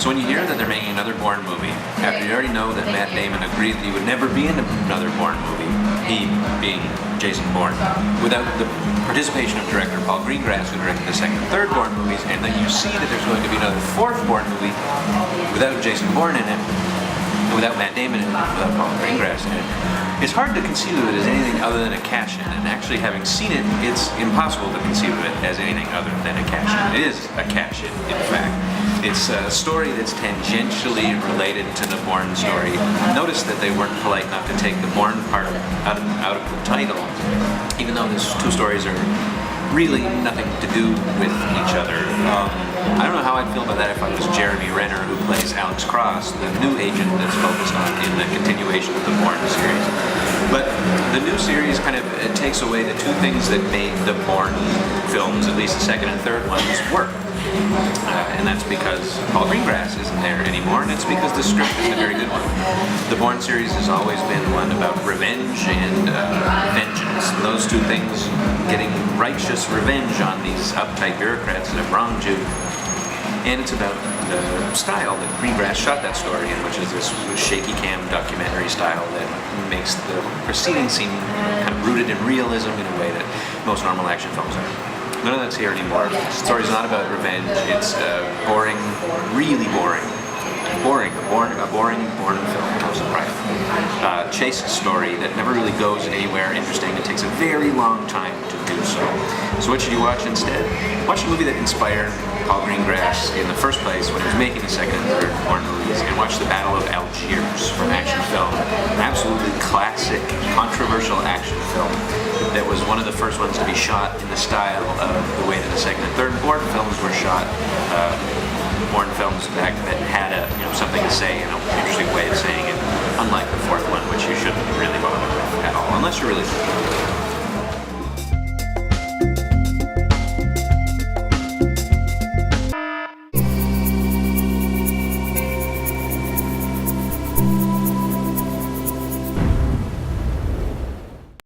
So when you hear that they're making another Bourne movie, after you already know that Matt Damon agreed that he would never be in another Bourne movie, he being Jason Bourne, without the participation of director Paul Greengrass, who directed the second and third Bourne movies, and then you see that there's going to be another fourth Bourne movie without Jason Bourne in it, without Matt Damon in it, without Paul Greengrass in it, it's hard to conceive of it as anything other than a cash-in. And actually, having seen it, it's impossible to conceive of it as anything other than a cash-in. It is a cash-in, in fact. It's a story that's tangentially related to the Bourne story. Notice that they weren't polite enough to take the Bourne part out of the title, even though these two stories are really nothing to do with each other. I don't know how I'd feel about that if I was Jeremy Renner, who plays Alex Cross, the new agent that's focused on in the continuation of the Bourne series. But the new series kind of takes away the two things that made the Bourne films, at least the second and third ones, work. And that's because Paul Greengrass isn't there anymore, and it's because the script isn't a very good one. The Bourne series has always been one about revenge and vengeance. Those two things, getting righteous revenge on these uptight bureaucrats that have wronged you. And it's about the style that Greengrass shot that story in, which is this shaky cam documentary style that makes the proceedings seem kind of rooted in realism in a way that most normal action films are. None of that's here anymore. The story's not about revenge. It's boring, really boring. A boring Bourne film, no surprise. Chase story that never really goes anywhere interesting. It takes a very long time to do so. So what should you watch instead? Watch a movie that inspired Paul Greengrass in the first place when he was making the second and third Bourne movies, and watch The Battle of Algiers from Action Film. An absolutely classic, controversial action film that was one of the first ones to be shot in the style of the way that the second and third Bourne films were shot. Bourne films back that had something to say, an interesting way of saying it, unlike the fourth one, which you shouldn't really bother with at all, unless you're really